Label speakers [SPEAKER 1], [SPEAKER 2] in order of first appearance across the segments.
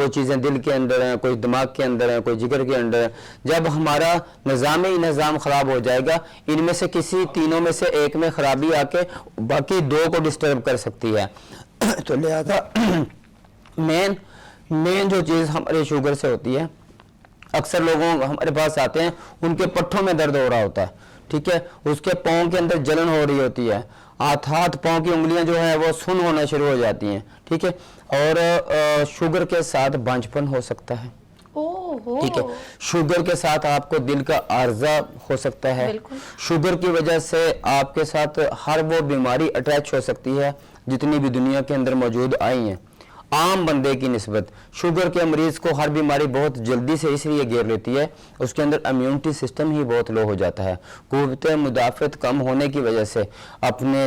[SPEAKER 1] کوئی چیزیں دل کے اندر ہیں، کوئی دماغ کے اندر ہیں، کوئی جگر کے اندر ہیں. جب ہمارا نظام خراب ہو جائے گا، ان میں سے کسی تینوں میں سے ایک میں خرابی آ کے باقی دو کو ڈسٹرب کر سکتی ہے. تو لہذا مین جو چیز ہمارے شوگر سے ہوتی ہے، اکثر لوگوں ہمارے پاس آتے ہیں ان کے پٹھوں میں درد ہو رہا ہوتا ہے، ٹھیک ہے، اس کے پاؤں کے اندر جلن ہو رہی ہوتی ہے، ہاتھ پاؤں کی انگلیاں جو ہے وہ سن ہونا شروع ہو جاتی ہیں، ٹھیک ہے، اور شوگر کے ساتھ بانجھپن ہو سکتا ہے، ٹھیک ہے، شوگر کے ساتھ آپ کو دل کا عارضہ ہو سکتا ہے، شوگر کی وجہ سے آپ کے ساتھ ہر وہ بیماری اٹیچ ہو سکتی ہے جتنی بھی دنیا کے اندر موجود آئی ہیں. عام بندے کی نسبت شوگر کے مریض کو ہر بیماری بہت جلدی سے اس لیے گھیر لیتی ہے، اس کے اندر امیونٹی سسٹم ہی بہت لو ہو جاتا ہے. قوت مدافعت کم ہونے کی وجہ سے اپنے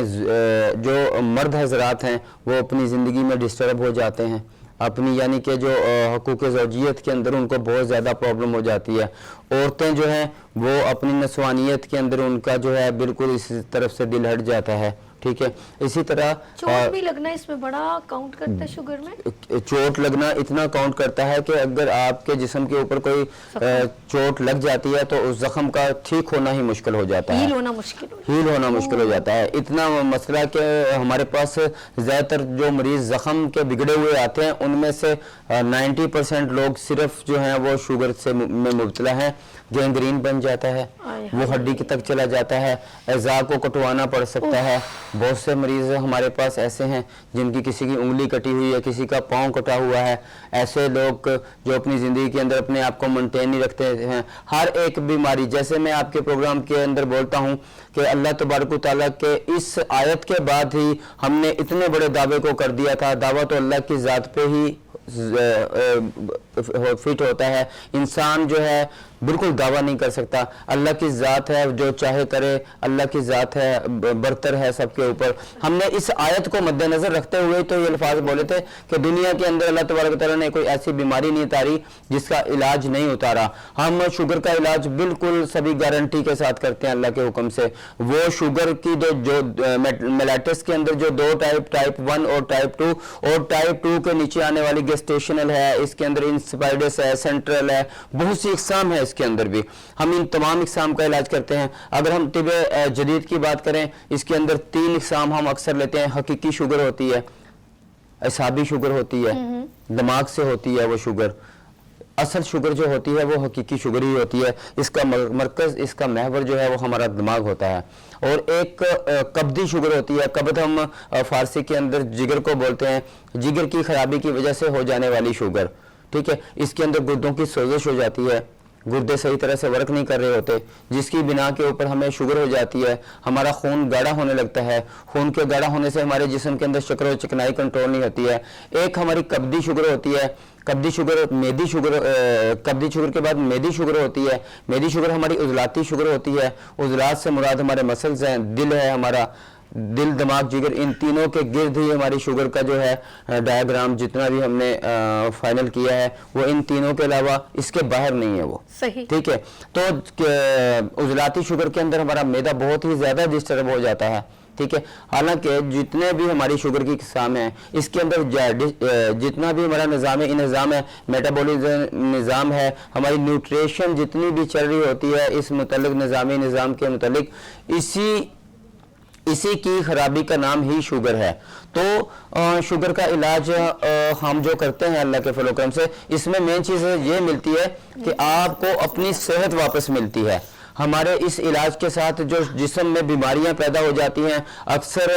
[SPEAKER 1] جو مرد حضرات ہیں وہ اپنی زندگی میں ڈسٹرب ہو جاتے ہیں، اپنی یعنی کہ جو حقوق زوجیت کے اندر ان کو بہت زیادہ پرابلم ہو جاتی ہے. عورتیں جو ہیں وہ اپنی نسوانیت کے اندر ان کا جو ہے بالکل اس طرف سے دل ہٹ جاتا ہے، ٹھیک ہے. اسی طرح
[SPEAKER 2] چوٹ بھی لگنا اس میں بڑا کاؤنٹ کرتا ہے شوگر میں.
[SPEAKER 1] چوٹ لگنا اتنا کاؤنٹ کرتا ہے کہ اگر آپ کے جسم کے اوپر کوئی چوٹ لگ جاتی ہے تو اس زخم کا ٹھیک ہونا ہی مشکل ہو جاتا ہے، ہیل ہونا مشکل ہو جاتا ہے. اتنا مسئلہ کہ ہمارے پاس زیادہ تر جو مریض زخم کے بگڑے ہوئے آتے ہیں ان میں سے 90% لوگ صرف جو ہیں وہ شوگر سے میں مبتلا ہیں. گینگرین بن جاتا ہے، وہ ہڈی تک چلا جاتا ہے، اعضاء کو کٹوانا پڑ سکتا ہے. بہت سے مریض ہمارے پاس ایسے ہیں جن کی کسی کی انگلی کٹی ہوئی ہے، کسی کا پاؤں کٹا ہوا ہے. ایسے لوگ جو اپنی زندگی کے اندر اپنے آپ کو مینٹین نہیں رکھتے ہیں. ہر ایک بیماری، جیسے میں آپ کے پروگرام کے اندر بولتا ہوں کہ اللہ تبارک و تعالیٰ کے اس آیت کے بعد ہی ہم نے اتنے بڑے دعوے کو کر دیا تھا. دعویٰ تو اللہ کی ذات پہ ہی فٹ ہوتا ہے. انسان جو ہے بالکل دعویٰ نہیں کر سکتا. اللہ کی ذات ہے، جو چاہے کرے. اللہ کی ذات ہے، برتر ہے سب کے اوپر. ہم نے اس آیت کو مد نظر رکھتے ہوئے تو یہ الفاظ بولے تھے کہ دنیا کے اندر اللہ تبارک و تعالیٰ نے کوئی ایسی بیماری نہیں اتاری جس کا علاج نہیں اتارا. ہم شوگر کا علاج بالکل سبھی گارنٹی کے ساتھ کرتے ہیں اللہ کے حکم سے. وہ شوگر کی جو میلیٹس کے اندر جو دو ٹائپ 1 اور ٹائپ 2 اور ٹائپ 2 کے نیچے آنے والی گیسٹیشنل ہے، اس کے اندر انسپائڈس ہے، سینٹرل ہے، بہت سی اقسام ہے. اس کے اندر بھی ہم ان تمام اقسام کا علاج کرتے ہیں. اگر ہم طب جدید کی بات کریں، اس کے اندر 3 اقسام ہم اکثر لیتے ہیں. حقیقی شوگر ہوتی ہے، اعصابی شوگر ہوتی ہے، دماغ سے ہوتی ہے وہ شوگر. اصل شوگر جو ہوتی ہے وہ حقیقی شوگر ہی ہوتی ہے. اس کا مرکز، اس کا محور جو ہے وہ ہمارا دماغ ہوتا ہے. اور ایک کبدی شوگر ہوتی ہے. کبد ہم فارسی کے اندر جگر کو بولتے ہیں. جگر کی خرابی کی وجہ سے ہو جانے والی شوگر، ٹھیک ہے. اس کے اندر گردوں کی سوزش ہو جاتی ہے، گردے صحیح طرح سے ورک نہیں کر رہے ہوتے، جس کی بنا کے اوپر ہمیں شوگر ہو جاتی ہے. ہمارا خون گاڑھا ہونے لگتا ہے. خون کے گاڑھا ہونے سے ہمارے جسم کے اندر شکر و چکنائی کنٹرول نہیں ہوتی ہے. ایک ہماری کبدی شوگر ہوتی ہے. کبدی شوگر کے بعد میدی شوگر ہوتی ہے. میدی شوگر ہماری عضلاتی شوگر ہوتی ہے. عضلات سے مراد ہمارے مسلز ہیں، دل ہے ہمارا، دل، دماغ، جگر، ان تینوں کے گرد ہی ہماری شوگر کا جو ہے ڈائیگرام جتنا بھی ہم نے فائنل کیا ہے وہ ان تینوں کے علاوہ اس کے باہر نہیں ہے وہ،
[SPEAKER 2] صحیح،
[SPEAKER 1] ٹھیک ہے. تو عضلاتی شوگر کے اندر ہمارا میدا بہت ہی زیادہ ڈسٹرب ہو جاتا ہے، ٹھیک ہے. حالانکہ جتنے بھی ہماری شوگر کی اقسام ہیں اس کے اندر جتنا بھی ہمارا نظام ہے، میٹابولزم نظام ہے، ہماری نیوٹریشن جتنی بھی چل رہی ہوتی ہے اس متعلق نظام کے متعلق، اسی کی خرابی کا نام ہی شوگر ہے. تو شوگر کا علاج ہم جو کرتے ہیں اللہ کے فضل و کرم سے، اس میں مین چیز یہ ملتی ہے کہ آپ کو اپنی صحت واپس ملتی ہے. ہمارے اس علاج کے ساتھ جو جسم میں بیماریاں پیدا ہو جاتی ہیں، اکثر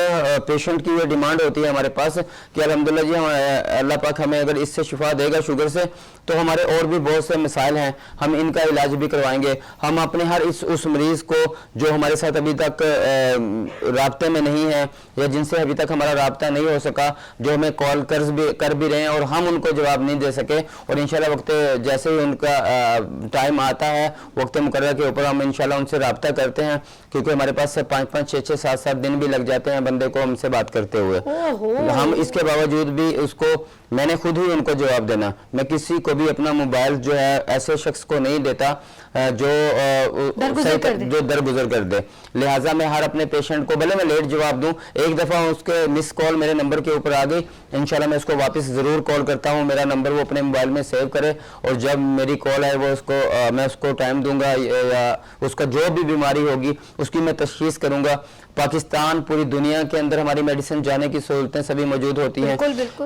[SPEAKER 1] پیشنٹ کی یہ ڈیمانڈ ہوتی ہے ہمارے پاس کہ الحمدللہ جی اللہ پاک ہمیں اگر اس سے شفا دے گا شوگر سے تو ہمارے اور بھی بہت سے مسائل ہیں، ہم ان کا علاج بھی کروائیں گے. ہم اپنے ہر اس مریض کو جو ہمارے ساتھ ابھی تک رابطے میں نہیں ہے یا جن سے ابھی تک ہمارا رابطہ نہیں ہو سکا، جو ہمیں کال کر بھی رہے ہیں اور ہم ان کو جواب نہیں دے سکے، اور انشاءاللہ وقت جیسے ہی ان کا ٹائم آتا ہے وقت مقررہ کے اوپر ہم انشاءاللہ ان سے رابطہ کرتے ہیں، کیونکہ ہمارے پاس سے 5-5 6-6 7-7 دن بھی لگ جاتے ہیں بندے کو ہم سے بات کرتے ہوئے. ہم اس کے باوجود بھی اس کو میں نے خود ہی ان کو جواب دینا. میں کسی کو بھی اپنا موبائل جو ہے ایسے شخص کو نہیں دیتا جو درگزر کر دے. لہٰذا میں ہر اپنے پیشنٹ کو بھلے میں لیٹ جواب دوں, ایک دفعہ اس کے مس کال میرے نمبر کے اوپر آ گئی, انشاءاللہ میں اس کو واپس ضرور کال کرتا ہوں. میرا نمبر وہ اپنے موبائل میں سیو کرے, اور جب میری کال آئے وہ میں اس کو ٹائم دوں گا, یا اس کا جو بھی بیماری ہوگی اس کی میں تشخیص کروں گا. پاکستان, پوری دنیا کے اندر ہماری میڈیسن جانے کی سہولتیں سبھی موجود ہوتی ہیں.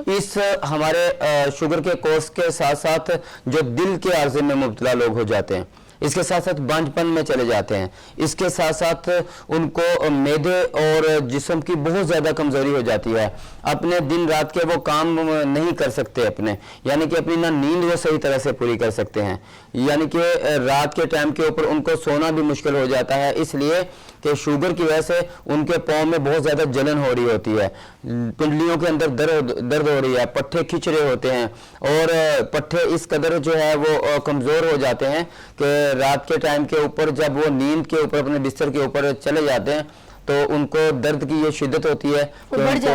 [SPEAKER 1] اس ہمارے شوگر کے کورس کے ساتھ ساتھ جو دل کے عارضے میں مبتلا لوگ ہو جاتے ہیں, اس کے ساتھ ساتھ بانجپن میں چلے جاتے ہیں, اس کے ساتھ ساتھ ان کو معدے اور جسم کی بہت زیادہ کمزوری ہو جاتی ہے. اپنے دن رات کے وہ کام نہیں کر سکتے اپنے, یعنی کہ اپنی نہ نیند وہ صحیح طرح سے پوری کر سکتے ہیں, یعنی کہ رات کے ٹائم کے اوپر ان کو سونا بھی مشکل ہو جاتا ہے, اس لیے کہ شوگر کی وجہ سے ان کے پاؤں میں بہت زیادہ جلن ہو رہی ہوتی ہے, پنڈلیوں کے اندر درد ہو رہی ہے, پٹھے کھچ رہے ہوتے ہیں, اور پٹھے اس قدر جو ہے وہ کمزور ہو جاتے ہیں کہ رات کے ٹائم کے اوپر جب وہ نیند کے اوپر اپنے بستر کے اوپر چلے جاتے ہیں تو ان کو درد کی یہ شدت ہوتی ہے کہ ان کو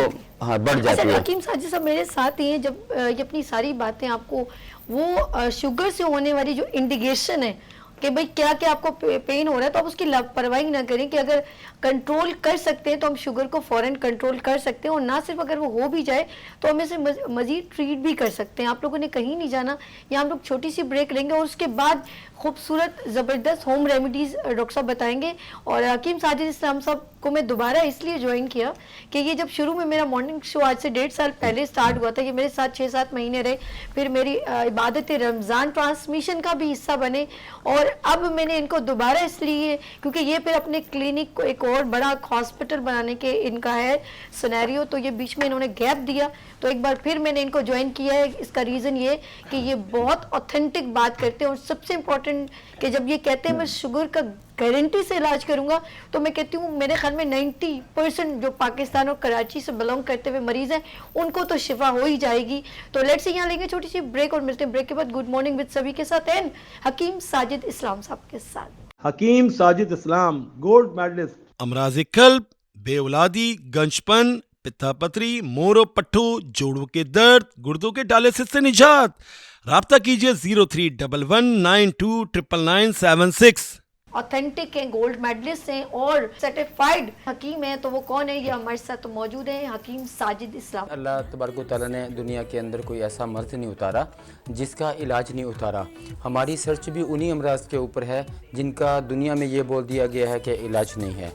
[SPEAKER 1] بڑھ جاتی ہے.
[SPEAKER 2] حکیم صاحب جیسا میرے ساتھ ہی ہیں, جب یہ اپنی ساری باتیں آپ کو وہ شوگر سے ہونے والی جو انڈیکیشن ہے کہ بھئی کیا کیا آپ کو پین ہو رہا ہے, تو آپ اس کی لاپرواہی نہ کریں کہ اگر کنٹرول کر سکتے ہیں تو ہم شوگر کو فوراً کنٹرول کر سکتے ہیں, اور نہ صرف اگر وہ ہو بھی جائے تو ہم اسے مزید ٹریٹ بھی کر سکتے ہیں. آپ لوگوں نے کہیں نہیں جانا, یہاں ہم لوگ چھوٹی سی بریک لیں گے اور اس کے بعد خوبصورت زبردست ہوم ریمیڈیز ڈاکٹر صاحب بتائیں گے. اور حکیم ساجد اسلام صاحب کو میں دوبارہ اس لیے جوائن کیا کہ یہ جب شروع میں میرا مارننگ شو آج سے 1.5 سال پہلے سٹارٹ ہوا تھا, یہ میرے ساتھ 6-7 مہینے رہے, پھر میری عبادت رمضان ٹرانسمیشن کا بھی حصہ بنے, اور اب میں نے ان کو دوبارہ اس لیے کیونکہ یہ پھر اپنے کلینک کو ایک اور بڑا ہاسپٹل بنانے کے ان کا ہے سینیریو, تو یہ بیچ میں انہوں نے گیپ دیا, تو ایک بار پھر میں نے ان کو جوائن کیا ہے. اس کا ریزن یہ کہ یہ بہت اوتھینٹک بات کرتے ہیں, اور سب سے امپورٹنٹ کہ جب یہ کہتے ہیں میں شوگر کا گارنٹی سے علاج کروں گا, تو میں کہتی ہوں میرے خیال میں 90% جو پاکستان اور کراچی سے بلونگ کرتے ہوئے مریض ہیں ان کو تو شفا ہو ہی جائے گی. تو لیٹس یہاں لیں گے چھوٹی سی بریک, اور ملتے ہیں بریک کے بعد گڈ مارننگ وتھ سبھی کے ساتھ اینڈ حکیم ساجد اسلام صاحب کے ساتھ.
[SPEAKER 3] حکیم ساجد اسلام گولڈ میڈلسٹ.
[SPEAKER 4] امراض قلب, بے اولادی, گنجپن, پتھا پتھری, مورو پٹھو, جوڑوں کے درد, گردوں کے ڈائلسس سے نجات. رابطہ کیجئے 0311929976.
[SPEAKER 2] اوتھینٹک ہیں, گولڈ میڈلسٹ ہیں اور سرٹیفائیڈ حکیم ہیں. تو وہ کون ہے, یہ ہمارے ساتھ موجود ہیں حکیم ساجد اسلام.
[SPEAKER 1] اللہ تبارک و تعالیٰ نے دنیا کے اندر کوئی ایسا مرض نہیں اتارا جس کا علاج نہیں اتارا. ہماری سرچ بھی انہی امراض کے اوپر ہے جن کا دنیا میں یہ بول دیا گیا ہے کہ علاج نہیں ہے.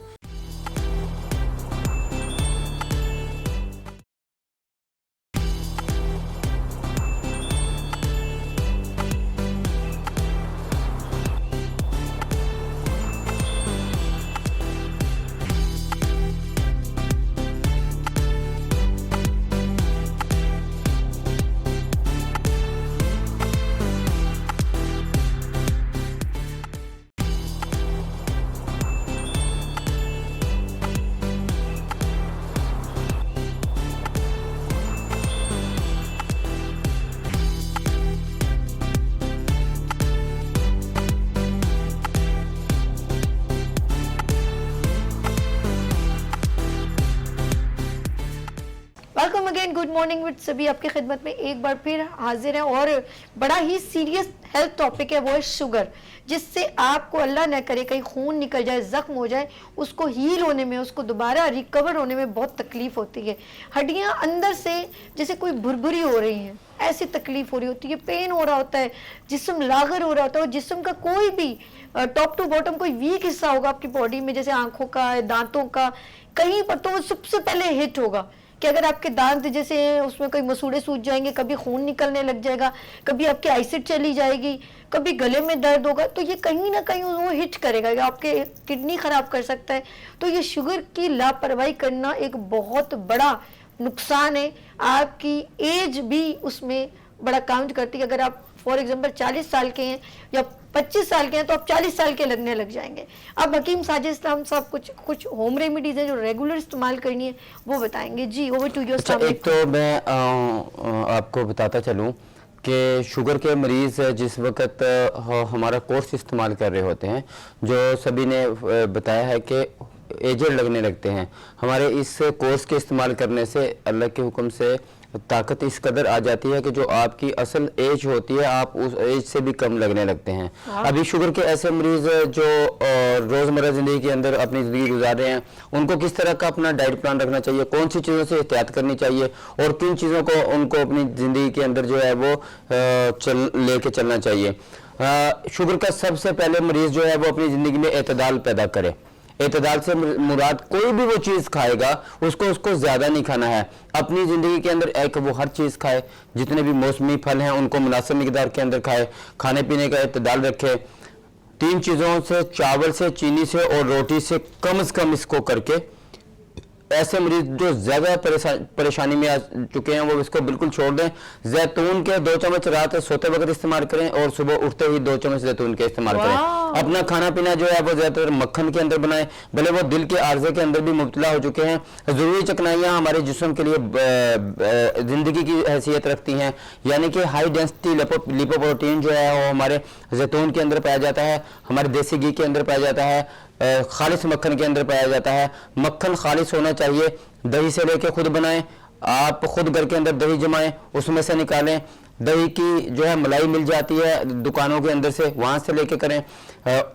[SPEAKER 2] Welcome again, good morning with سبھی آپ کی خدمت میں ایک بار پھر حاضر ہیں, اور بڑا ہی سیریس ہیلتھ ٹاپک ہے, وہ ہے شوگر, جس سے آپ کو اللہ نہ کرے کہیں خون نکل جائے, زخم ہو جائے, اس کو ہیل ہونے میں, اس کو دوبارہ ریکور ہونے میں بہت تکلیف ہوتی ہے. ہڈیاں اندر سے جیسے کوئی بھربھری ہو رہی ہیں ایسی تکلیف ہو رہی ہوتی ہے, پین ہو رہا ہوتا ہے, جسم لاغر ہو رہا ہوتا ہے, اور جسم کا کوئی بھی ٹاپ ٹو باٹم کوئی ویک حصہ ہوگا آپ کی باڈی میں, جیسے آنکھوں کا, دانتوں کا, کہیں پر تو وہ سب سے پہلے ہٹ ہوگا کہ اگر آپ کے دانت جیسے ہیں اس میں کوئی مسوڑے سوج جائیں گے, کبھی خون نکلنے لگ جائے گا, کبھی آپ کی آئیسٹ چلی جائے گی, کبھی گلے میں درد ہوگا, تو یہ کہیں نہ کہیں وہ ہٹ کرے گا, آپ کے کڈنی خراب کر سکتا ہے. تو یہ شوگر کی لاپرواہی کرنا ایک بہت بڑا نقصان ہے. آپ کی ایج بھی اس میں بڑا کاؤنٹ کرتی ہے. اگر آپ فار ایگزامپل 40 سال کے ہیں یا 25 سال کے ہیں تو آپ 40 سال کے لگنے لگ جائیں گے. اب حکیم ساجد اسلام صاحب کچھ ہوم ریمیڈیز ہیں جو ریگولر استعمال کرنی ہے وہ بتائیں گے. G over to you.
[SPEAKER 1] ایک تو میں آپ کو بتاتا چلوں کہ شوگر کے مریض جس وقت ہمارا کورس استعمال کر رہے ہوتے ہیں, جو سبھی نے بتایا ہے کہ ایجڈ لگنے لگتے ہیں. ہمارے اس کورس کے استعمال کرنے سے اللہ کے حکم سے طاقت اس قدر آ جاتی ہے کہ جو آپ کی اصل ایج ہوتی ہے آپ اس ایج سے بھی کم لگنے لگتے ہیں. ابھی شوگر کے ایسے مریض جو روزمرہ زندگی کے اندر اپنی زندگی گزار رہے ہیں ان کو کس طرح کا اپنا ڈائٹ پلان رکھنا چاہیے, کون سی چیزوں سے احتیاط کرنی چاہیے اور کن چیزوں کو ان کو اپنی زندگی کے اندر جو ہے وہ لے کے چلنا چاہیے. شوگر کا سب سے پہلے مریض جو ہے وہ اپنی زندگی میں اعتدال پیدا کرے. اعتدال سے مراد کوئی بھی وہ چیز کھائے گا اس کو زیادہ نہیں کھانا ہے. اپنی زندگی کے اندر ایک وہ ہر چیز کھائے, جتنے بھی موسمی پھل ہیں ان کو مناسب مقدار کے اندر کھائے, کھانے پینے کا اعتدال رکھے. 3 چیزوں سے, چاول سے, چینی سے اور روٹی سے کم از کم اس کو کر کے, ایسے مریض جو زیادہ پریشانی میں آ چکے ہیں وہ اس کو بالکل چھوڑ دیں. زیتون کے 2 چمچ رات سوتے وقت استعمال کریں اور صبح اٹھتے ہی 2 چمچ زیتون کے استعمال کریں. اپنا کھانا پینا جو ہے وہ زیادہ تر مکھن کے اندر بنائیں, بھلے وہ دل کے عارضے کے اندر بھی مبتلا ہو چکے ہیں. ضروری چکنائیاں ہمارے جسم کے لیے زندگی کی حیثیت رکھتی ہیں, یعنی کہ ہائی ڈینسٹی لیپوپروٹین جو ہے وہ ہمارے زیتون کے اندر پایا جاتا ہے, ہمارے دیسی گھی کے اندر پایا جاتا ہے, خالص مکھن کے اندر پایا جاتا ہے. مکھن خالص ہونا چاہیے. دہی سے لے کے خود بنائیں, آپ خود گھر کے اندر دہی جمائیں, اس میں سے نکالیں. دہی کی جو ہے ملائی مل جاتی ہے دکانوں کے اندر سے, وہاں سے لے کے کریں.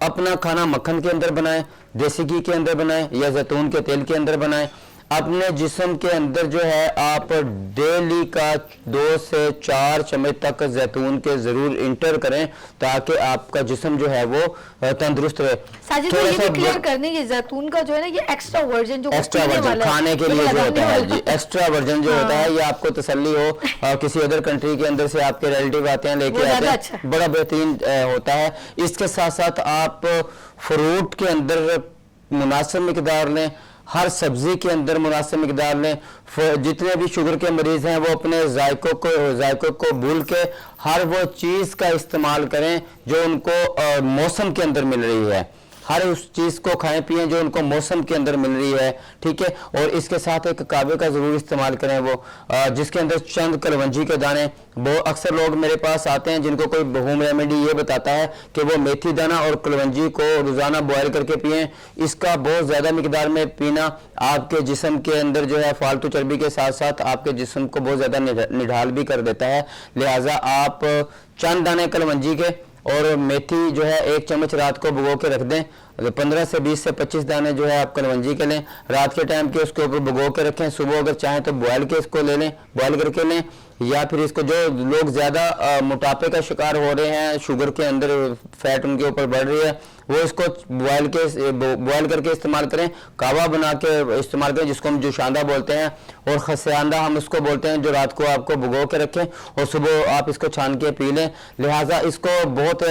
[SPEAKER 1] اپنا کھانا مکھن کے اندر بنائیں, دیسی گھی کے اندر بنائیں یا زیتون کے تیل کے اندر بنائیں. اپنے جسم کے اندر جو ہے آپ ڈیلی کا 2 سے 4 چمچ تک زیتون کے ضرور انٹر کریں تاکہ آپ کا جسم جو ہے وہ تندرست رہے.
[SPEAKER 2] ساجد بھائی یہ بھی کلیئر کر دیں, یہ زیتون کا جو ہے نا یہ ایکسٹرا ورجن جو
[SPEAKER 1] کھانے کے لیے جو ہوتا ہے, جی ایکسٹرا ورجن جو ہوتا ہے یہ آپ کو تسلی ہو, کسی ادر کنٹری کے اندر سے آپ کے ریلیٹیو آتے ہیں لے کے آتے ہیں, بڑا بہترین ہوتا ہے. اس کے ساتھ ساتھ آپ فروٹ کے اندر مناسب مقدار لیں, ہر سبزی کے اندر مناسب مقدار لیں. جتنے بھی شوگر کے مریض ہیں وہ اپنے ذائقوں کو بھول کے ہر وہ چیز کا استعمال کریں جو ان کو موسم کے اندر مل رہی ہے. ہر اس چیز کو کھائیں پئیں جو ان کو موسم کے اندر مل رہی ہے, ٹھیک ہے. اور اس کے ساتھ ایک کعوے کا ضرور استعمال کریں, وہ جس کے اندر چند کلونجی کے دانے. وہ اکثر لوگ میرے پاس آتے ہیں جن کو کوئی ہوم ریمیڈی یہ بتاتا ہے کہ وہ میتھی دانہ اور کلونجی کو روزانہ بوائل کر کے پئیں. اس کا بہت زیادہ مقدار میں پینا آپ کے جسم کے اندر جو ہے فالتو چربی کے ساتھ ساتھ آپ کے جسم کو بہت زیادہ نڈھال بھی کر دیتا ہے. لہٰذا آپ چند دانے کلونجی کے اور میتھی جو ہے 1 چمچ رات کو بھگو کے رکھ دیں. 15 سے 20 سے 25 دانے جو ہے آپ کلونجی کے لیں, رات کے ٹائم کے اس کے اوپر بھگو کے رکھیں. صبح اگر چاہیں تو بوائل کے اس کو لے لیں, بوائل کر کے لیں. یا پھر اس کو جو لوگ زیادہ موٹاپے کا شکار ہو رہے ہیں, شوگر کے اندر فیٹ ان کے اوپر بڑھ رہی ہے, وہ اس کو بوائل کر کے استعمال کریں. کعوہ بنا کے استعمال کریں جس کو ہم جوشاندہ بولتے ہیں, اور خسیاندہ ہم اس کو بولتے ہیں, جو رات کو آپ کو بھگو کے رکھیں اور صبح آپ اس کو چھان کے پی لیں. لہٰذا اس کو بہت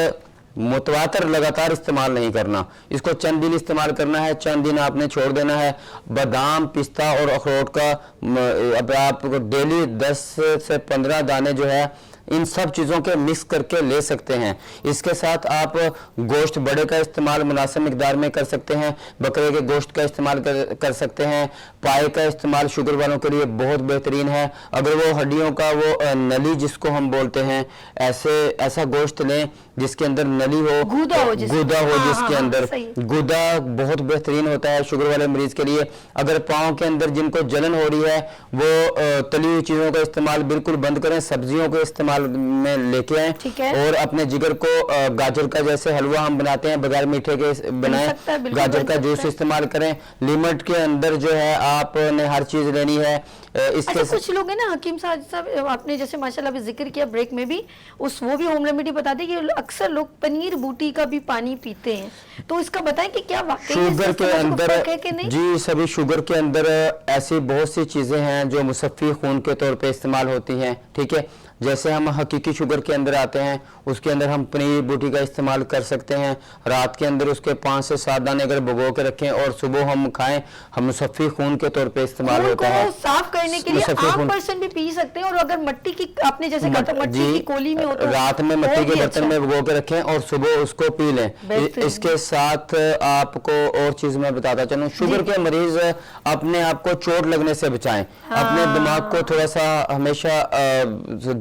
[SPEAKER 1] متواتر لگاتار استعمال نہیں کرنا, اس کو چند دن استعمال کرنا ہے, چند دن آپ نے چھوڑ دینا ہے. بادام, پستہ اور اخروٹ کا اب آپ ڈیلی 10 سے 15 دانے جو ہے ان سب چیزوں کے مکس کر کے لے سکتے ہیں. اس کے ساتھ آپ گوشت بڑے کا استعمال مناسب مقدار میں کر سکتے ہیں, بکرے کے گوشت کا استعمال کر سکتے ہیں. پائے کا استعمال شوگر والوں کے لیے بہت بہترین ہے. اگر وہ ہڈیوں کا وہ نلی جس کو ہم بولتے ہیں, ایسا گوشت لیں جس کے اندر نلی ہو, گودا ہو جس کے اندر, گودا بہت بہترین ہوتا ہے شوگر والے مریض کے لیے. اگر پاؤں کے اندر جن کو جلن ہو رہی ہے وہ تلی ہوئی چیزوں کا استعمال بالکل بند کریں, سبزیوں کے استعمال میں لے کے آئیں. اور اپنے جگر کو گاجر کا جیسے حلوہ ہم بناتے ہیں بغیر میٹھے کے بنائیں, گاجر کا جوس استعمال کریں. لیمٹ کے اندر جو ہے آپ نے ہر چیز لینی ہے.
[SPEAKER 2] کچھ لوگ ہیں نا حکیم صاحب, آپ نے جیسے ماشاءاللہ بھی ذکر کیا بریک میں بھی, وہ بھی ہوم ریمیڈی بتا دیں کہ اکثر لوگ پنیر بوٹی کا بھی پانی پیتے ہیں, تو اس کا بتائیں کہ کیا واقعی
[SPEAKER 1] شوگر کے اندر, جی سبھی شوگر کے اندر ایسی بہت سی چیزیں ہیں جو مصفی خون کے طور پہ استعمال ہوتی ہیں, ٹھیک ہے. جیسے ہم حقیقی شوگر کے اندر آتے ہیں, اس کے اندر ہم پنیر بوٹی کا استعمال کر سکتے ہیں. رات کے اندر اس کے 5 سے 7 دانے اگر بھگو کے رکھیں اور صبح ہم کھائیں, ہم مصفی خون کے طور پہ استعمال ہوتا ہے.
[SPEAKER 2] صاف کرنے کے لیے عام پرسن بھی پی سکتے ہیں, اور اگر مٹی کی آپ نے جیسے کہا تھا مٹی کی کولی میں ہو تو
[SPEAKER 1] رات میں مٹی کے برتن میں بھگو کے رکھیں اور صبح اس کو پی لیں. اس کے ساتھ آپ کو اور چیز میں بتاتا چلوں, شوگر کے مریض اپنے آپ کو چوٹ لگنے سے بچائیں. اپنے دماغ کو تھوڑا سا ہمیشہ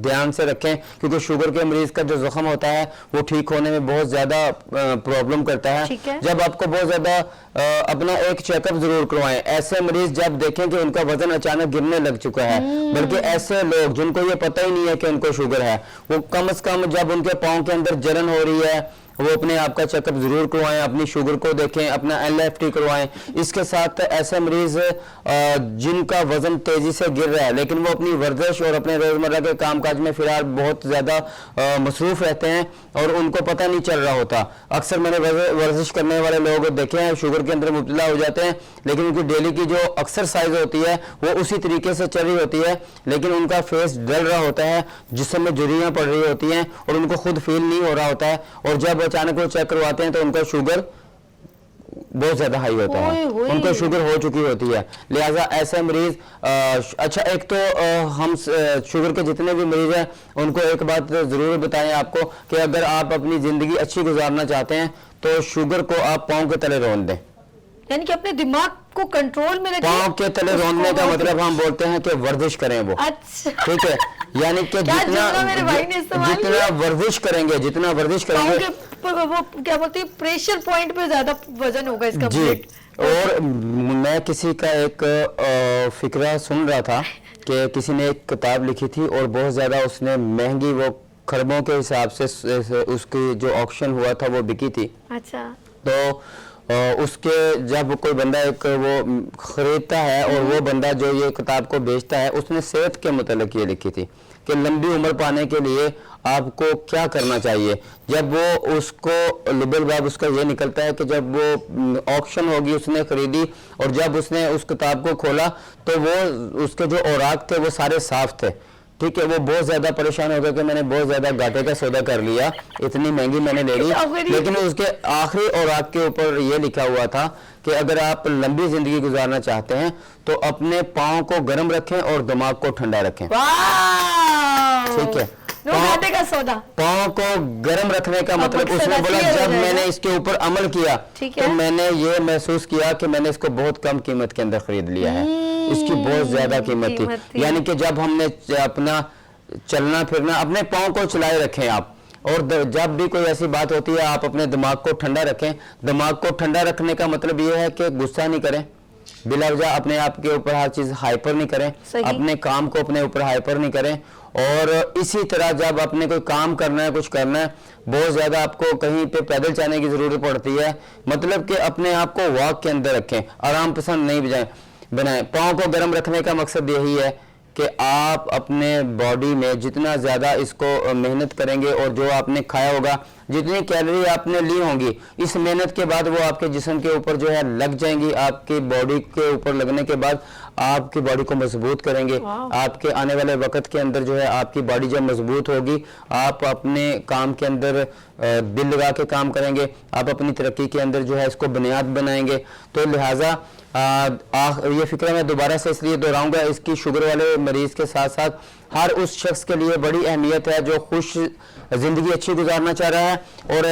[SPEAKER 1] دھیان سے رکھیں کیونکہ شوگر کے مریض کا جو زخم ہوتا ہے وہ ٹھیک ہونے میں بہت زیادہ پرابلم کرتا ہے. جب آپ کو بہت زیادہ اپنا ایک چیک اپ ضرور کروائیں. ایسے مریض جب دیکھیں کہ ان کا وزن اچانک گرنے لگ چکا ہے, بلکہ ایسے لوگ جن کو یہ پتہ ہی نہیں ہے کہ ان کو شوگر ہے, وہ کم از کم جب ان کے پاؤں کے اندر جلن ہو رہی ہے وہ اپنے آپ کا چیک اپ ضرور کروائیں, اپنی شوگر کو دیکھیں, اپنا LFT کروائیں. اس کے ساتھ ایسے مریض جن کا وزن تیزی سے گر رہا ہے لیکن وہ اپنی ورزش اور اپنے روزمرہ کے کام کاج میں فی الحال بہت زیادہ مصروف رہتے ہیں اور ان کو پتہ نہیں چل رہا ہوتا. اکثر میں نے ورزش کرنے والے لوگ دیکھے ہیں شوگر کے اندر مبتلا ہو جاتے ہیں لیکن ان کی ڈیلی کی جو ایکسرسائز ہوتی ہے وہ اسی طریقے سے چل رہی ہوتی ہے لیکن ان کا فیس ڈل رہا ہوتا ہے, جسم میں جھریاں پڑ رہی ہوتی ہیں اور ان کو خود فیل نہیں ہو رہا ہوتا ہے, اور جب اچانک وہ چیک کرواتے ہیں تو ان کا شوگر بہت زیادہ ہائی ہوتا ہے, ان کو شوگر ہو چکی ہوتی ہے. لہٰذا ایسے مریض اچھا ایک تو ہم شوگر کے جتنے بھی مریض ہیں ان کو ایک بات ضرور بتائیں آپ کو کہ اگر آپ اپنی زندگی اچھی گزارنا چاہتے ہیں تو شوگر کو آپ پاؤں کے تلے رون دیں,
[SPEAKER 2] یعنی کہ اپنے دماغ کو کنٹرول میں رکھیں.
[SPEAKER 1] پاؤں کے تلے روننے کا مطلب ہم بولتے ہیں کہ ورزش کریں وہ, ٹھیک ہے, یعنی کہ جتنا ورزش کریں گے
[SPEAKER 2] وہ کیا بولتے ہیں پریشر پوائنٹ پہ زیادہ وزن ہوگا اس کا.
[SPEAKER 1] جی, اور میں کسی کا ایک فکرہ سن رہا تھا کہ کسی نے ایک کتاب لکھی تھی اور بہت زیادہ اس نے مہنگی, وہ خربوں کے حساب سے اس کی جو آکشن ہوا تھا وہ بکی تھی.
[SPEAKER 2] اچھا,
[SPEAKER 1] تو اس کے جب کوئی بندہ ایک وہ خریدتا ہے اور وہ بندہ جو یہ کتاب کو بیچتا ہے اس نے صحت کے متعلق یہ لکھی تھی کہ لمبی عمر پانے کے لیے آپ کو کیا کرنا چاہیے. جب وہ اس کو لبل باب اس کا یہ نکلتا ہے کہ جب وہ آکشن ہوگی اس نے خریدی اور جب اس نے اس کتاب کو کھولا تو وہ اس کے جو اوراق تھے وہ سارے صاف تھے, ٹھیک ہے. وہ بہت زیادہ پریشان ہو گیا کہ میں نے بہت زیادہ گھاٹے کا سودا کر لیا, اتنی مہنگی میں نے لے لی, لیکن اس کے آخری اوراق کے اوپر یہ لکھا ہوا تھا کہ اگر آپ لمبی زندگی گزارنا چاہتے ہیں تو اپنے پاؤں کو گرم رکھیں اور دماغ کو ٹھنڈا رکھیں. ٹھیک ہے, پاؤں کو گرم رکھنے کا مطلب اس نے بولا جب میں نے اس کے اوپر عمل کیا تو میں نے یہ محسوس کیا کہ میں نے اس کو بہت کم قیمت کے اندر خرید لیا ہے, اس کی بہت زیادہ قیمت تھی. یعنی کہ جب ہم نے اپنا چلنا پھرنا اپنے پاؤں کو چلائے رکھیں آپ, اور جب بھی کوئی ایسی بات ہوتی ہے آپ اپنے دماغ کو ٹھنڈا رکھیں. دماغ کو ٹھنڈا رکھنے کا مطلب یہ ہے کہ غصہ نہیں کریں, بلا وجہ اپنے آپ کے اوپر ہر چیز ہائپر نہیں کریں, اپنے کام کو اپنے اوپر ہائپر نہیں کریں. اور اسی طرح جب اپنے کوئی کام کرنا ہے کچھ کرنا ہے بہت زیادہ آپ کو کہیں پہ پیدل چلنے کی ضرورت پڑتی ہے, مطلب کہ اپنے آپ کو واک کے اندر رکھیں, آرام پسند نہیں بنائیں. پاؤں کو گرم رکھنے کا مقصد یہی ہے کہ آپ اپنے باڈی میں جتنا زیادہ اس کو محنت کریں گے اور جو آپ نے کھایا ہوگا, جتنی کیلری آپ نے لی ہوں گی, اس محنت کے بعد وہ آپ کے جسم کے اوپر جو ہے لگ جائیں گی. آپ کی باڈی کے اوپر لگنے کے بعد آپ کی باڈی کو مضبوط کریں گے. آپ کے آنے والے وقت کے اندر جو ہے آپ کی باڈی جب مضبوط ہوگی آپ اپنے کام کے اندر دل لگا کے کام کریں گے, آپ اپنی ترقی کے اندر جو ہے اس کو بنیاد بنائیں گے. تو لہٰذا یہ فکرہ میں دوبارہ سے اس لیے دہراؤں گا, اس کی شوگر والے مریض کے ساتھ ساتھ ہر اس شخص کے لیے بڑی اہمیت ہے جو خوش زندگی اچھی گزارنا چاہ رہا ہے. اور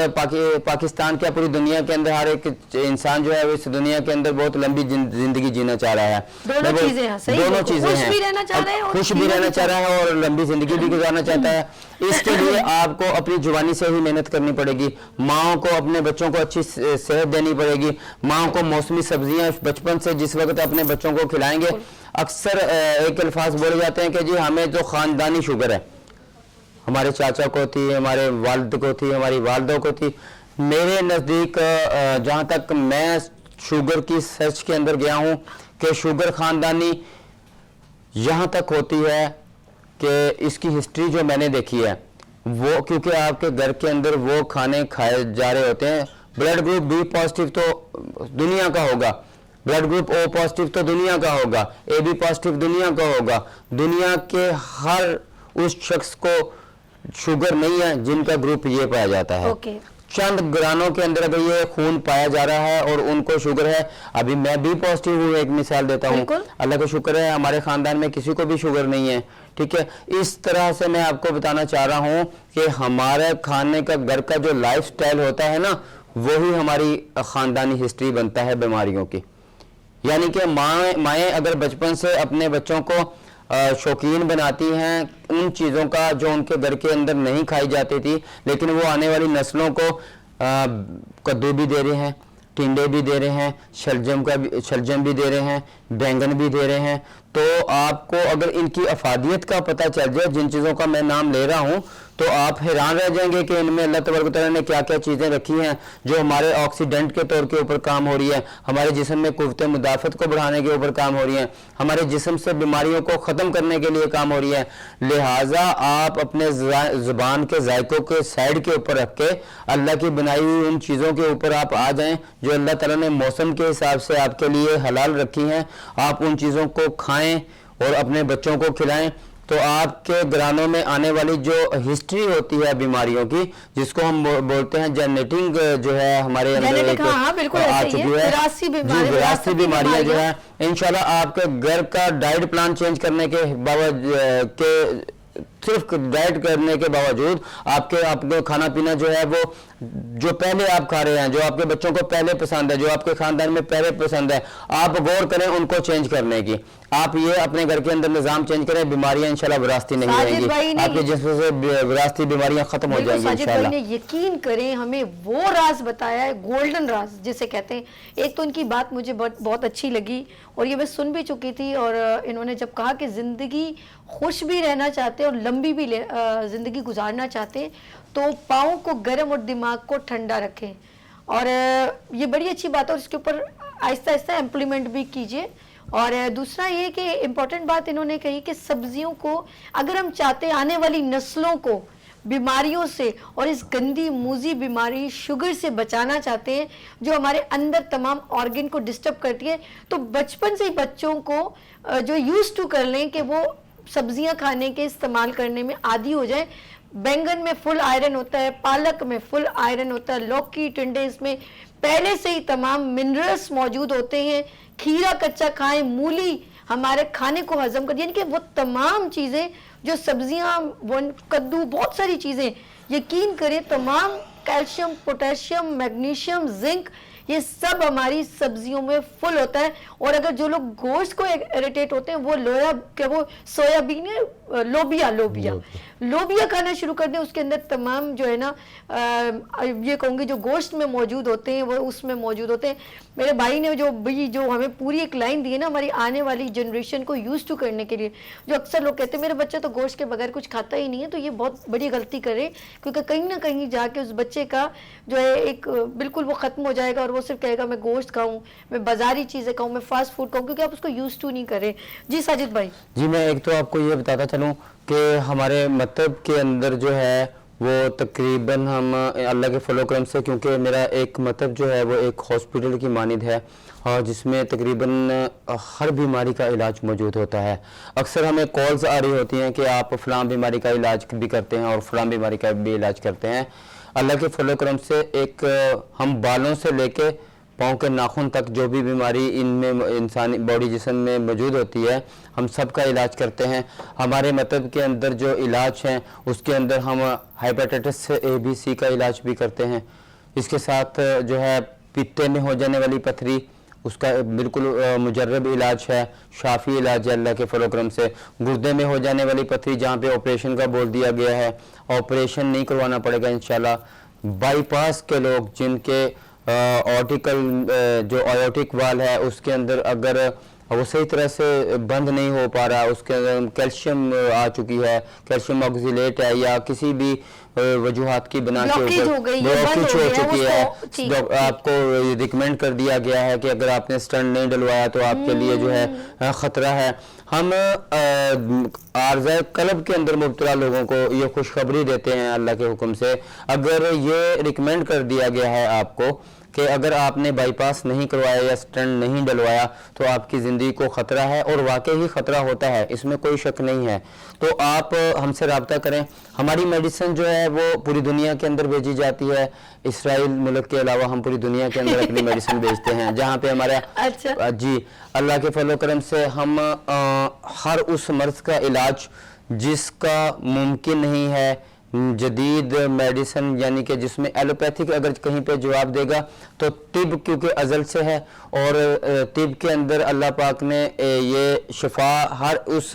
[SPEAKER 1] پاکستان کیا پوری دنیا کے اندر ہر ایک انسان جو ہے اس دنیا کے اندر بہت لمبی زندگی جینا چاہ رہا ہے. دونوں چیزیں ہیں, خوش بھی رہنا چاہ رہا ہے اور لمبی زندگی بھی گزارنا چاہتا ہے. اس کے لیے آپ کو اپنی جوانی سے ہی محنت کرنی پڑے گی. ماؤں کو اپنے بچوں کو اچھی صحت دینی پڑے گی. ماؤں کو موسمی سبزیاں بچپن سے جس وقت اپنے بچوں کو کھلائیں گے. اکثر ایک الفاظ بولے جاتے ہیں کہ جی ہمیں تو خاندانی شوگر ہے, ہمارے چاچا کو تھی, ہمارے والد کو تھی, ہماری والدوں کو تھی. میرے نزدیک جہاں تک میں شوگر کی سرچ کے اندر گیا ہوں کہ شوگر خاندانی یہاں تک ہوتی ہے کہ اس کی ہسٹری جو میں نے دیکھی ہے وہ کیونکہ آپ کے گھر کے اندر وہ کھانے کھائے جا رہے ہوتے ہیں. بلڈ گروپ بی پازیٹیو تو دنیا کا ہوگا, بلڈ گروپ او پازیٹیو تو دنیا کا ہوگا, اے بی پازیٹیو دنیا کا ہوگا. دنیا کے ہر اس شخص کو شوگر نہیں ہے جن کا گروپ یہ پایا جاتا ہے. چند گرانوں کے اندر اگر یہ خون پایا جا رہا ہے اور ان کو شوگر ہے. ابھی میں بھی پازیٹیو ہوں, ایک مثال دیتا ہوں, اللہ کا شکر ہے ہمارے خاندان میں کسی کو بھی شوگر نہیں ہے. ٹھیک ہے, اس طرح سے میں آپ کو بتانا چاہ رہا ہوں کہ ہمارے کھانے کا گھر کا جو لائف سٹائل ہوتا ہے نا وہی ہماری خاندانی ہسٹری بنتا ہے بیماریوں کی. یعنی کہ مائیں اگر بچپن سے اپنے بچوں کو شوقین بناتی ہیں ان چیزوں کا جو ان کے گھر کے اندر نہیں کھائی جاتی تھی، لیکن وہ آنے والی نسلوں کو کدو بھی دے رہے ہیں، ٹنڈے بھی دے رہے ہیں، شلجم بھی دے رہے ہیں، بینگن بھی دے رہے ہیں. تو آپ کو اگر ان کی افادیت کا پتہ چل جائے، جن چیزوں کا میں نام لے رہا ہوں، تو آپ حیران رہ جائیں گے کہ ان میں اللہ تبارک و تعالیٰ نے کیا کیا چیزیں رکھی ہیں جو ہمارے آکسیڈنٹ کے طور کے اوپر کام ہو رہی ہے، ہمارے جسم میں قوت مدافعت کو بڑھانے کے اوپر کام ہو رہی ہیں، ہمارے جسم سے بیماریوں کو ختم کرنے کے لیے کام ہو رہی ہے. لہٰذا آپ اپنے زبان کے ذائقوں کے سائڈ کے اوپر رکھ کے اللہ کی بنائی ہوئی ان چیزوں کے اوپر آپ آ جائیں جو اللہ تعالیٰ نے موسم کے حساب سے آپ کے لیے حلال رکھی ہیں. آپ ان چیزوں کو کھائیں اور اپنے بچوں کو کھلائیں، تو آپ کے گھرانوں میں آنے والی جو ہسٹری ہوتی ہے بیماریوں کی، جس کو ہم بولتے ہیں جنریٹنگ، جو ہے ہمارے اندر ایک آ چکی ہے، وراثتی بیماریاں جو ہیں، انشاءاللہ آپ کے گھر کا ڈائٹ پلان چینج کرنے کے صرف ڈائٹ کرنے کے باوجود آپ کو کھانا پینا جو ہے وہ جو پہلے آپ کھا رہے ہیں، جو آپ کے بچوں کو پہلے پسند ہے، جو آپ کے خاندان میں پہلے پسند ہے، آپ غور کریں ان کو چینج کرنے کی. آپ یہ اپنے گھر کے اندر نظام چینج کریں، بیماریاں انشاءاللہ وراثتی نہیں رہیں گی، آپ کے جسم سے وراثتی بیماریاں ختم ہو جائیں گی انشاءاللہ.
[SPEAKER 2] ساجد بھائی نے یقین کریں ہمیں وہ راز بتایا ہے، گولڈن راز جسے کہتے ہیں. ایک تو ان کی بات مجھے بہت اچھی لگی اور یہ میں سن بھی چکی تھی، اور انہوں نے جب کہا کہ زندگی خوش بھی رہنا چاہتے ہیں اور لمبی بھی زندگی گزارنا چاہتے ہیں تو پاؤں کو گرم اور دماغ کو ٹھنڈا رکھیں، اور یہ بڑی اچھی بات ہے اور اس کے اوپر آہستہ آہستہ امپلیمنٹ بھی کیجئے. اور دوسرا یہ کہ امپورٹنٹ بات انہوں نے کہی کہ سبزیوں کو اگر ہم چاہتے ہیں آنے والی نسلوں کو بیماریوں سے اور اس گندی موذی بیماری شوگر سے بچانا چاہتے ہیں جو ہمارے اندر تمام آرگن کو ڈسٹرب کرتی ہے، تو بچپن سے ہی بچوں کو جو یوز ٹو کر لیں کہ وہ سبزیاں کھانے کے استعمال کرنے میں عادی ہو جائیں. بینگن میں فل آئرن ہوتا ہے، پالک میں فل آئرن ہوتا ہے، لوکی ٹنڈے اس میں پہلے سے ہی تمام منرلز موجود ہوتے ہیں. کھیرا کچا کھائیں، مولی ہمارے کھانے کو ہضم کر، یعنی کہ وہ تمام چیزیں جو سبزیاں، کدو، بہت ساری چیزیں یقین کریں تمام کیلشیم، پوٹیشیم، میگنیشیم، زنک، یہ سب ہماری سبزیوں میں فل ہوتا ہے. اور اگر جو لوگ گوشت کو اریٹیٹ ہوتے ہیں وہ سویابین لوبیا کھانا شروع کر دیں. اس کے اندر تمام جو ہے نا یہ کہوں گی جو گوشت میں موجود ہوتے ہیں وہ اس میں موجود ہوتے ہیں. میرے بھائی نے جو ہمیں پوری ایک لائن دی ہے نا ہماری آنے والی جنریشن کو یوز ٹو کرنے کے لیے، جو اکثر لوگ کہتے ہیں میرے بچہ تو گوشت کے بغیر کچھ کھاتا ہی نہیں ہے، تو یہ بہت بڑی غلطی کرے، کیونکہ کہیں نہ کہیں جا کے اس بچے کا جو ہے ایک بالکل وہ ختم ہو جائے گا اور وہ صرف کہے گا میں گوشت کھاؤں، میں بازاری چیزیں کھاؤں، میں فاسٹ فوڈ کھاؤں، کیونکہ آپ اس کو یوز ٹو نہیں کریں. جی ساجد بھائی.
[SPEAKER 1] جی میں ایک تو آپ کو یہ بتاتا چلوں کہ ہمارے مکتب کے اندر جو ہے وہ تقریباً ہم اللہ کے فضل و کرم سے، کیونکہ میرا ایک مکتب جو ہے وہ ایک ہاسپٹل کی مانند ہے اور جس میں تقریباً ہر بیماری کا علاج موجود ہوتا ہے. اکثر ہمیں کالز آ رہی ہوتی ہیں کہ آپ فلاں بیماری کا علاج بھی کرتے ہیں اور فلاں بیماری کا بھی علاج کرتے ہیں. اللہ کے فضل و کرم سے ایک ہم بالوں سے لے کے پاؤں کے ناخن تک جو بھی بیماری ان میں انسانی باڈی جسم میں موجود ہوتی ہے ہم سب کا علاج کرتے ہیں. ہمارے مطلب کے اندر جو علاج ہیں اس کے اندر ہم ہیپیٹائٹس ABC کا علاج بھی کرتے ہیں. اس کے ساتھ جو ہے پیتے میں ہو جانے والی پتھری، اس کا بالکل مجرب علاج ہے، شافی علاج ہے اللہ کے فضل و کرم سے. گردے میں ہو جانے والی پتھری جہاں پہ آپریشن کا بول دیا گیا ہے، آپریشن نہیں کروانا پڑے گا انشاءاللہ. بائی پاس کے لوگ جن کے جو آیوٹک وال ہے اس کے اندر اگر وہ صحیح طرح سے بند نہیں ہو پا رہا، اس کے اندر کیلشیم آ چکی ہے، کیلشیم آکزیلیٹ ہے یا کسی بھی وجوہات کی بنا کے اوپر بلاکیج ہو چکی ہے، آپ کو ریکمینڈ کر دیا گیا ہے کہ اگر آپ نے اسٹنٹ نہیں ڈلوایا تو آپ کے لیے جو ہے خطرہ ہے. ہم عارضہ قلب کے اندر مبتلا لوگوں کو یہ خوشخبری دیتے ہیں اللہ کے حکم سے. اگر یہ ریکمینڈ کر دیا گیا ہے آپ کو کہ اگر آپ نے بائی پاس نہیں کروایا یا اسٹنٹ نہیں ڈلوایا تو آپ کی زندگی کو خطرہ ہے، اور واقعی ہی خطرہ ہوتا ہے، اس میں کوئی شک نہیں ہے. تو آپ ہم سے رابطہ کریں. ہماری میڈیسن جو ہے وہ پوری دنیا کے اندر بھیجی جاتی ہے. اسرائیل ملک کے علاوہ ہم پوری دنیا کے اندر اپنی میڈیسن بھیجتے ہیں جہاں پہ ہمارا جی اللہ کے فضل و کرم سے ہم ہر اس مرض کا علاج جس کا ممکن نہیں ہے جدید میڈیسن، یعنی کہ جس میں ایلوپیتھک اگر کہیں پہ جواب دے گا تو طب کیونکہ ازل سے ہے اور طب کے اندر اللہ پاک نے یہ شفا ہر اس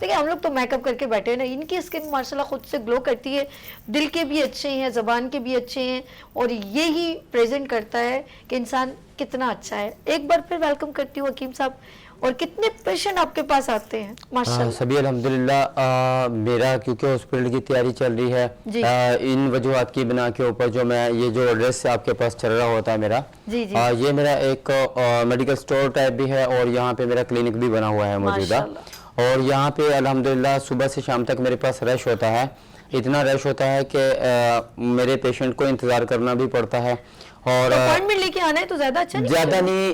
[SPEAKER 2] دیکھیں ہم لوگ تو میک اپ کر کے بیٹھے ہیں نا, ان کی اسکن ماشاءاللہ خود سے گلو کرتی ہے, دل کے بھی اچھے ہیں, زبان کے بھی اچھے ہیں, اور یہی پریزنٹ کرتا ہے کہ انسان کتنا اچھا ہے. ایک بار پھر ویلکم کرتی ہوں حکیم صاحب. اور کتنے پیشنٹ آپ کے پاس آتے ہیں ماشاءاللہ؟
[SPEAKER 1] سبھی الحمدللہ. میرا کیونکہ ہاسپٹل کی تیاری چل رہی ہے, ان وجوہات کی بنا کے اوپر جو میں یہ جو ایڈریس آپ کے پاس چل رہا ہوتا ہے میرا, یہ میرا ایک میڈیکل سٹور ٹائپ بھی ہے, اور یہاں پہ میرا کلینک بھی بنا ہوا ہے موجودہ. اور یہاں پہ الحمدللہ صبح سے شام تک میرے پاس رش ہوتا ہے. اتنا رش ہوتا ہے کہ میرے پیشنٹ کو انتظار کرنا بھی پڑتا ہے. اور
[SPEAKER 2] اپوائنٹمنٹ لے کے آنا ہے تو زیادہ
[SPEAKER 1] نہیں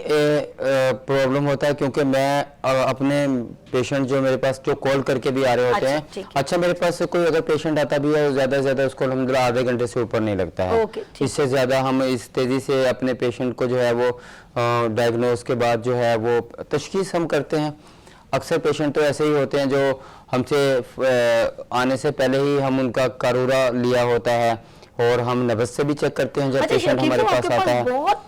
[SPEAKER 1] پرابلم ہوتا ہے, کیونکہ میں اپنے پیشنٹ جو میرے پاس جو کال کر کے بھی آ رہے ہوتے ہیں, اچھا میرے پاس کوئی اگر پیشنٹ آتا بھی ہے زیادہ سے زیادہ اس کو الحمدللہ آدھے گھنٹے سے اوپر نہیں لگتا ہے. اس سے زیادہ ہم اس تیزی سے اپنے پیشنٹ کو جو ہے وہ ڈائگنوز کے بعد جو ہے وہ تشخیص ہم کرتے ہیں. اکثر پیشنٹ تو ایسے ہی ہوتے ہیں جو ہم سے آنے سے پہلے ہی ہم ان کا قارورہ لیا ہوتا ہے, اور ہم نبض سے بھی چیک کرتے ہیں جب پیشنٹ ہمارے پاس آتا ہے.
[SPEAKER 2] بہت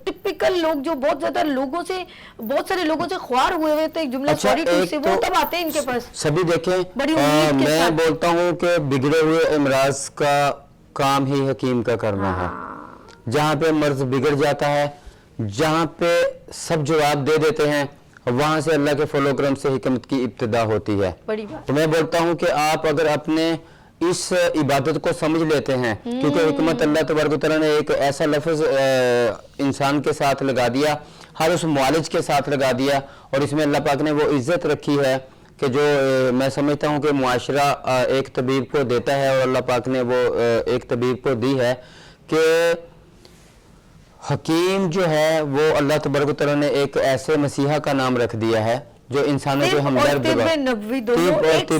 [SPEAKER 2] ٹپیکل لوگ جو بہت زیادہ لوگوں سے, بہت سارے لوگوں سے خوار ہوئے ہوئے تھے, جملہ سوری ٹو سے, وہ تب آتے ہیں ان کے پاس.
[SPEAKER 1] سبھی دیکھیں, میں بولتا ہوں کہ بگڑے ہوئے امراض کا کام ہی حکیم کا کرنا ہے. جہاں پہ مرض بگڑ جاتا ہے, جہاں پہ سب جواب دے دیتے ہیں, وہاں سے اللہ کے فضل و کرم سے حکمت کی ابتدا ہوتی ہے. تو میں بولتا ہوں کہ آپ اگر اپنے اس عبادت کو سمجھ لیتے ہیں, کیونکہ حکمت اللہ تبارک و تعالیٰ نے ایک ایسا لفظ انسان کے ساتھ لگا دیا, ہر اس معالج کے ساتھ لگا دیا, اور اس میں اللہ پاک نے وہ عزت رکھی ہے کہ جو میں سمجھتا ہوں کہ معاشرہ ایک طبیب کو دیتا ہے, اور اللہ پاک نے وہ ایک طبیب کو دی ہے کہ حکیم جو ہے وہ اللہ تبارک و تعالیٰ نے ایک ایسے مسیحا کا نام رکھ دیا ہے جو انسانوں کے ہمدرد ایک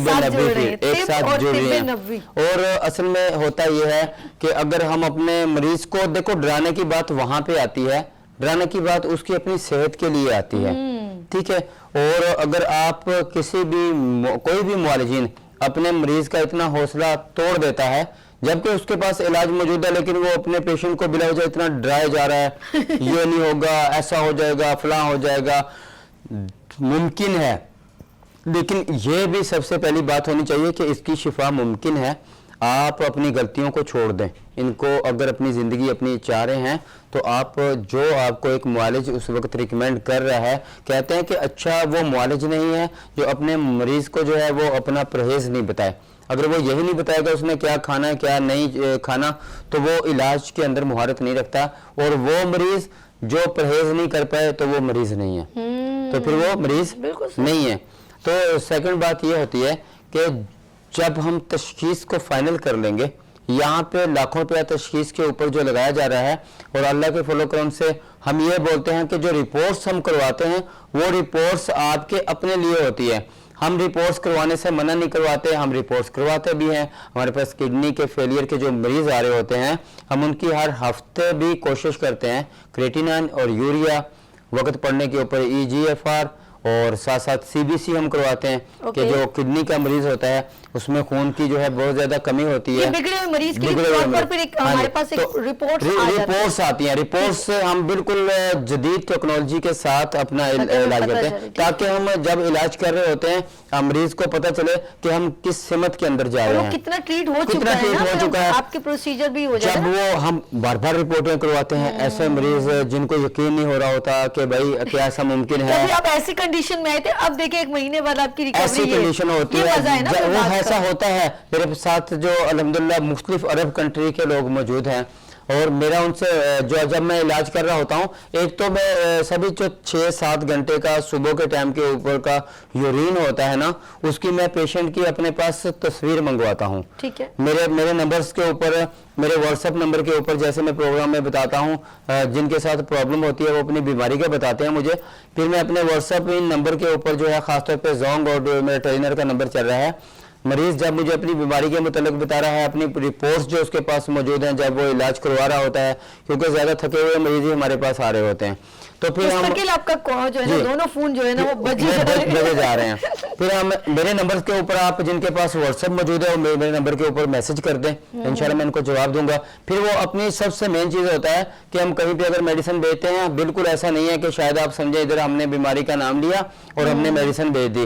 [SPEAKER 1] ساتھ جڑ رہے ہیں. اور اصل میں ہوتا یہ ہے کہ اگر ہم اپنے مریض کو, دیکھو ڈرانے کی بات وہاں پہ آتی ہے, ڈرانے کی بات اس کی اپنی صحت کے لیے آتی ہے, ٹھیک ہے. اور اگر آپ کسی بھی کوئی بھی معالجین اپنے مریض کا اتنا حوصلہ توڑ دیتا ہے, جبکہ اس کے پاس علاج موجود ہے, لیکن وہ اپنے پیشنٹ کو بلا وجہ اتنا ڈرائے جا رہا ہے, یہ نہیں ہوگا, ایسا ہو جائے گا, فلاں ہو جائے گا. ممکن ہے, لیکن یہ بھی سب سے پہلی بات ہونی چاہیے کہ اس کی شفا ممکن ہے. آپ اپنی غلطیوں کو چھوڑ دیں. ان کو اگر اپنی زندگی اپنی چاہ رہے ہیں تو آپ جو آپ کو ایک معالج اس وقت ریکمینڈ کر رہا ہے, کہتے ہیں کہ اچھا وہ معالج نہیں ہے جو اپنے مریض کو جو ہے وہ اپنا پرہیز نہیں بتائے. اگر وہ یہی نہیں بتائے گا اس نے کیا کھانا ہے کیا نہیں کھانا, تو وہ علاج کے اندر مہارت نہیں رکھتا, اور وہ مریض جو پرہیز نہیں کر پائے تو وہ مریض نہیں ہے, تو پھر وہ مریض نہیں ہے. تو سیکنڈ بات یہ ہوتی ہے کہ جب ہم تشخیص کو فائنل کر لیں گے, یہاں پہ لاکھوں روپیہ تشخیص کے اوپر جو لگایا جا رہا ہے, اور اللہ کے فضل و کرم سے ہم یہ بولتے ہیں کہ جو رپورٹس ہم کرواتے ہیں وہ رپورٹس آپ کے اپنے لیے ہوتی ہے. ہم رپورٹس کروانے سے منع نہیں کرواتے, ہم رپورٹس کرواتے بھی ہیں. ہمارے پاس کڈنی کے فیلئر کے جو مریض آ رہے ہوتے ہیں, ہم ان کی ہر ہفتے بھی کوشش کرتے ہیں کریٹینائن اور یوریا وقت پڑنے کے اوپر EGFR, اور ساتھ ساتھ CBC ہم کرواتے ہیں کہ جو کڈنی کا مریض ہوتا ہے اس میں خون کی جو ہے بہت زیادہ کمی ہوتی ہے.
[SPEAKER 2] بگڑے ہوئے مریض کے لیے ہمارے پاس
[SPEAKER 1] رپورٹس آتی ہیں. رپورٹس سے ہم بالکل جدید ٹیکنالوجی کے ساتھ اپنا علاج کرتے ہیں, تاکہ ہم جب علاج کر رہے ہوتے ہیں مریض کو پتہ چلے کہ ہم کس سمت کے اندر جا رہے ہیں,
[SPEAKER 2] کتنا ٹریٹ ہو چکا ہے, آپ کے پروسیجر بھی ہو جائے.
[SPEAKER 1] جب وہ ہم بار بار رپورٹیں کرواتے ہیں, ایسے مریض جن کو یقین نہیں ہو رہا ہوتا کہ بھائی کیا ایسا ممکن ہے,
[SPEAKER 2] آپ ایسی کنڈیشن میں آئے تھے, اب دیکھیں ایک مہینے بعد آپ کی
[SPEAKER 1] ایسی کنڈیشن ہوتی ہے. وہ ایسا ہوتا ہے. میرے ساتھ جو الحمدللہ مختلف عرب کنٹری کے لوگ موجود ہیں, اور میرا ان سے جب میں علاج کر رہا ہوتا ہوں, ایک تو میں سبھی جو 6-7 گھنٹے کا صبح کے ٹائم کے اوپر کا یورین ہوتا ہے نا, اس کی میں پیشنٹ کی اپنے پاس تصویر منگواتا ہوں.
[SPEAKER 2] ٹھیک ہے,
[SPEAKER 1] میرے نمبرز کے اوپر, میرے واٹس ایپ نمبر کے اوپر, جیسے میں پروگرام میں بتاتا ہوں, جن کے ساتھ پرابلم ہوتی ہے وہ اپنی بیماری کے بتاتے ہیں مجھے, پھر میں اپنے واٹس ایپ نمبر کے اوپر جو ہے خاص طور پہ زونگ اور میرے ٹرینر کا نمبر چل رہا ہے, مریض جب مجھے اپنی بیماری کے متعلق بتا رہا ہے, اپنی رپورٹس جو اس کے پاس موجود ہیں جب وہ علاج کروا رہا ہوتا ہے, کیونکہ زیادہ تھکے ہوئے مریض ہی ہمارے پاس آ رہے ہوتے ہیں, تو پھر ہم
[SPEAKER 2] آپ کا جو ہے نا دونوں فون جو ہے نا وہ
[SPEAKER 1] بجے جا رہے ہیں. پھر ہم میرے نمبر کے اوپر, آپ جن کے پاس واٹس ایپ موجود ہے وہ میرے نمبر کے اوپر میسج کر دیں, انشاءاللہ میں ان کو جواب دوں گا. پھر وہ اپنی سب سے مین چیز ہوتا ہے کہ ہم کہیں پہ اگر میڈیسن بھیجتے ہیں, بالکل ایسا نہیں ہے کہ شاید آپ سمجھیں ادھر ہم نے بیماری کا نام لیا اور ہم نے میڈیسن بھیج دی.